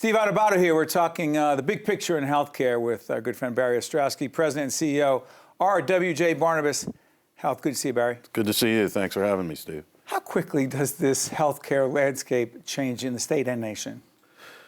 Steve Adubato here. We're talking the big picture in healthcare with our good friend Barry Ostrowsky, President and CEO, RWJBarnabas Health. Good to see you, Barry. Good to see you. Thanks for having me, Steve. How quickly does this healthcare landscape change in the state and nation?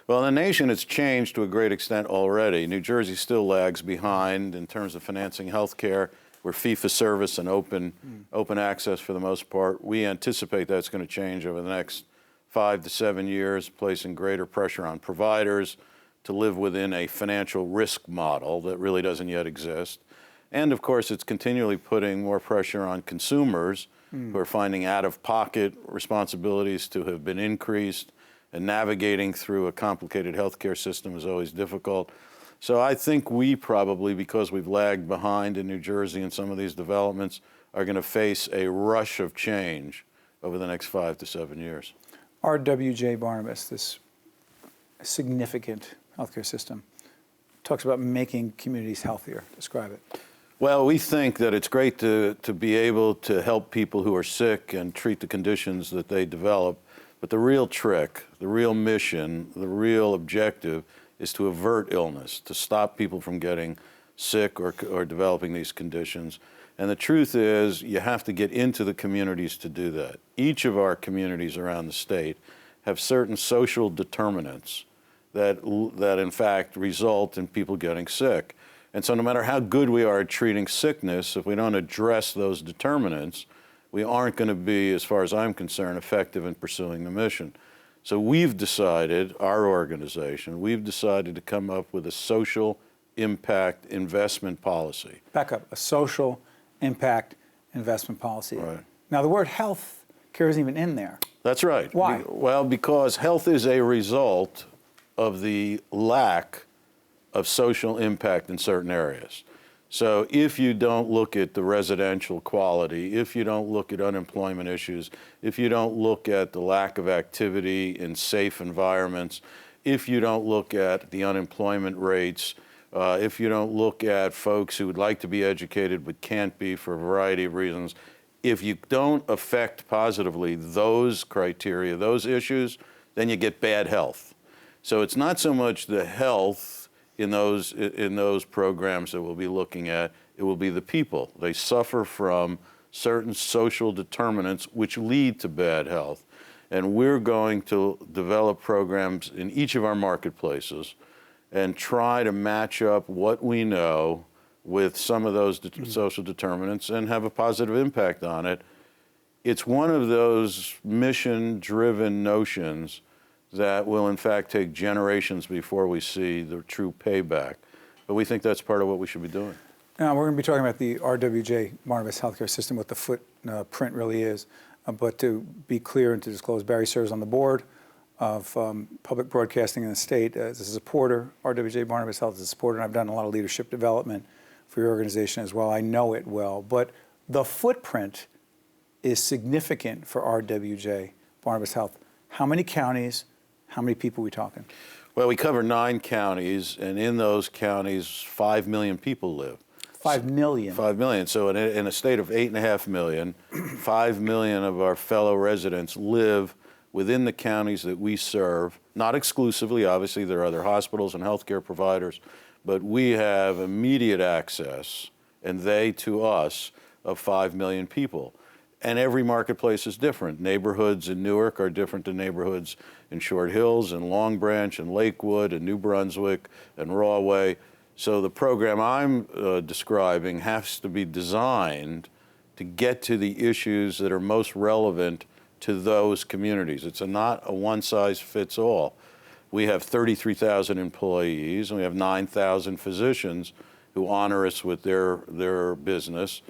Well, in the nation, it's changed to a great extent already. New Jersey still lags behind in terms of financing healthcare. We're fee-for-service and open access for the most part. We anticipate that's going to change over the next 5 to 7 years, placing greater pressure on providers to live within a financial risk model that really doesn't yet exist. And of course, it's continually putting more pressure on consumers who are finding out-of-pocket responsibilities to have been increased, and navigating through a complicated healthcare system is always difficult. So I think we probably, because we've lagged behind in New Jersey in some of these developments, are going to face a rush of change over the next 5 to 7 years. RWJBarnabas, this significant healthcare system, talks about making communities healthier. Describe it. Well, we think that it's great to be able to help people who are sick and treat the conditions that they develop. But the real trick, the real mission, the real objective is to avert illness, to stop people from getting sick or developing these conditions. And the truth is, you have to get into the communities to do that. Each of our communities around the state have certain social determinants that in fact result in people getting sick. And so no matter how good we are at treating sickness, if we don't address those determinants, we aren't going to be, as far as I'm concerned, effective in pursuing the mission. So we've decided, our organization, we've decided to come up with a social impact investment policy. Back up, a social impact investment policy. Right. Now, the word health care isn't even in there. That's right. Why? Well, because health is a result of the lack of social impact in certain areas. So if you don't look at the residential quality, if you don't look at unemployment issues, if you don't look at the lack of activity in safe environments, if you don't look at the unemployment rates, if you don't look at folks who would like to be educated but can't be for a variety of reasons, if you don't affect positively those criteria, those issues, then you get bad health. So it's not so much the health in those programs that we'll be looking at, it will be the people. They suffer from certain social determinants which lead to bad health. And we're going to develop programs in each of our marketplaces and try to match up what we know with some of those social determinants and have a positive impact on it. It's one of those mission-driven notions that will in fact take generations before we see the true payback. But we think that's part of what we should be doing. Now, we're going to be talking about the RWJBarnabas Healthcare system, what the footprint really is. But to be clear and to disclose, Barry serves on the board of public broadcasting in the state as a supporter. RWJBarnabas Health is a supporter, and I've done a lot of leadership development for your organization as well. I know it well. But the footprint is significant for RWJBarnabas Health. How many counties? How many people are we talking? Well, we cover 9 counties, and in those counties, 5 million people live. 5 million? 5 million. So in a state of 8.5 million, 5 million of our fellow residents live within the counties that we serve. Not exclusively, obviously, there are other hospitals and healthcare providers, but we have immediate access, and they to us, of 5 million people. And every marketplace is different. Neighborhoods in Newark are different than neighborhoods in Short Hills and Long Branch and Lakewood and New Brunswick and Rahway. So the program I'm describing has to be designed to get to the issues that are most relevant to those communities. It's not a one-size-fits-all. We have 33,000 employees, and we have 9,000 physicians who honor us with their business.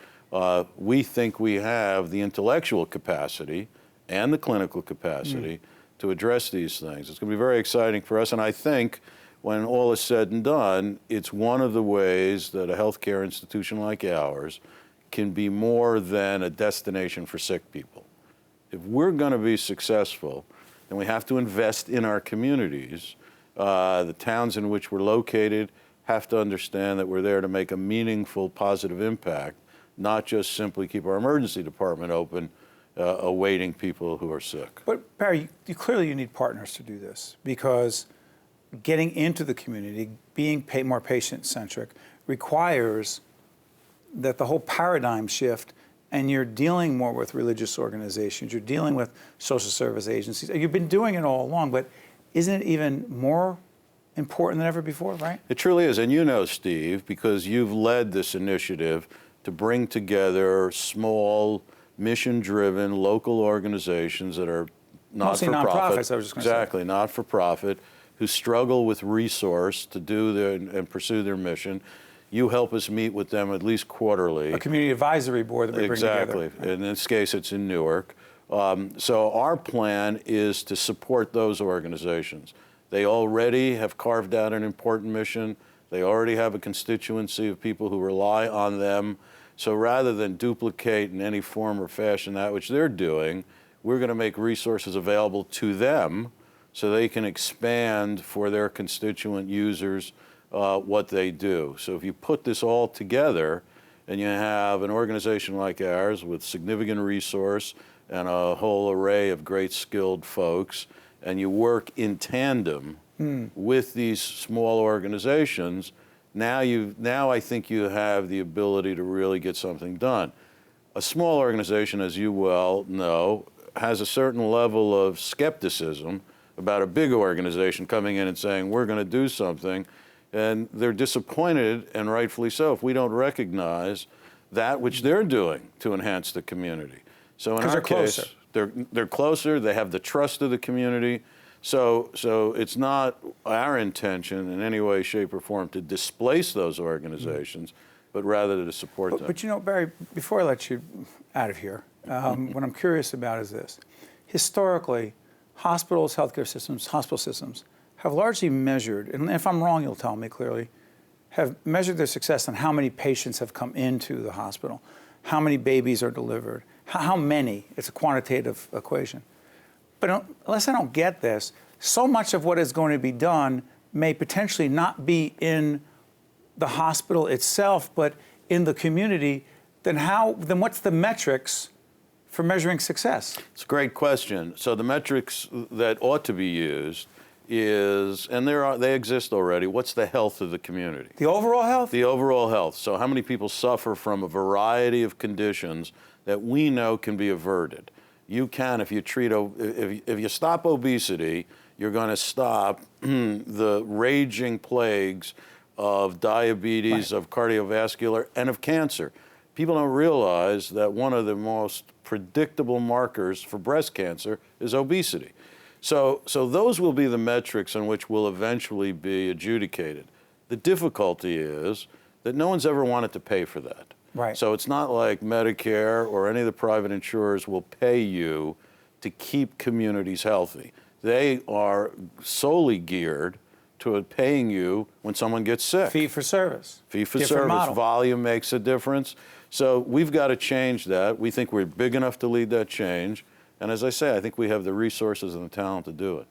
We think we have the intellectual capacity and the clinical capacity to address these things. It's going to be very exciting for us, and I think when all is said and done, it's one of the ways that a healthcare institution like ours can be more than a destination for sick people. If we're going to be successful, then we have to invest in our communities. The towns in which we're located have to understand that we're there to make a meaningful, positive impact, not just simply keep our emergency department open, awaiting people who are sick. But Barry, clearly you need partners to do this, because getting into the community, being more patient-centric, requires that the whole paradigm shift, and you're dealing more with religious organizations, you're dealing with social service agencies. You've been doing it all along, but isn't it even more important than ever before, right? It truly is. And you know, Steve, because you've led this initiative to bring together small, mission-driven local organizations that are Mostly not-for-profit. nonprofits, I was just going to say. Exactly, not-for-profit, who struggle with resource to do and pursue their mission. You help us meet with them at least quarterly. A community advisory board that we bring together. Exactly. In this case, it's in Newark. So our plan is to support those organizations. They already have carved out an important mission. They already have a constituency of people who rely on them. So rather than duplicate in any form or fashion that which they're doing, we're going to make resources available to them so they can expand for their constituent users what they do. So if you put this all together and you have an organization like ours with significant resource and a whole array of great skilled folks, and you work in tandem with these small organizations, now I think you have the ability to really get something done. A small organization, as you well know, has a certain level of skepticism about a big organization coming in and saying, we're going to do something, and they're disappointed, and rightfully so, if we don't recognize that which they're doing to enhance the community. So in our case, they're closer, they have the trust of the community. So it's not our intention in any way, shape, or form to displace those organizations, but rather to support them. But you know, Barry, before I let you out of here, what I'm curious about is this. Historically, hospitals, healthcare systems, hospital systems have largely measured, and if I'm wrong, you'll tell me clearly, have measured their success on how many patients have come into the hospital, how many babies are delivered, how many. It's a quantitative equation. But unless I don't get this, so much of what is going to be done may potentially not be in the hospital itself, but in the community. Then what's the metrics for measuring success? It's a great question. So the metrics that ought to be used is, and they exist already, what's the health of the community? The overall health? The overall health. So how many people suffer from a variety of conditions that we know can be averted? You can, if you stop obesity, you're going to stop the raging plagues of diabetes, of cardiovascular, and of cancer. People don't realize that one of the most predictable markers for breast cancer is obesity. So those will be the metrics on which will eventually be adjudicated. The difficulty is that no one's ever wanted to pay for that. Right. So it's not like Medicare or any of the private insurers will pay you to keep communities healthy. They are solely geared to paying you when someone gets sick. Fee for service. Fee for Different service. model. Volume makes a difference. So we've got to change that. We think we're big enough to lead that change. And as I say, I think we have the resources and the talent to do it.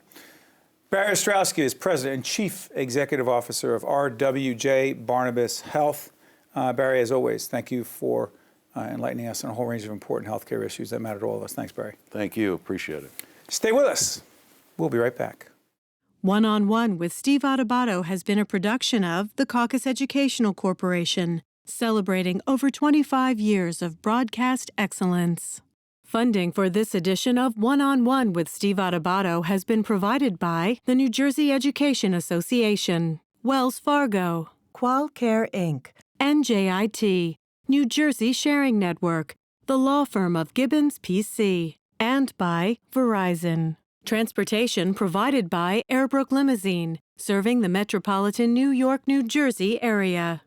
Barry Ostrowsky is President and Chief Executive Officer of RWJBarnabas Health. Barry, as always, thank you for enlightening us on a whole range of important healthcare issues that matter to all of us. Thanks, Barry. Thank you. Appreciate it. Stay with us. We'll be right back. One-on-One with Steve Adubato has been a production of the Caucus Educational Corporation, celebrating over 25 years of broadcast excellence. Funding for this edition of One-on-One with Steve Adubato has been provided by the New Jersey Education Association, Wells Fargo, Qualcare Inc., NJIT, New Jersey Sharing Network, the law firm of Gibbons PC, and by Verizon. Transportation provided by Airbrook Limousine, serving the metropolitan New York, New Jersey area.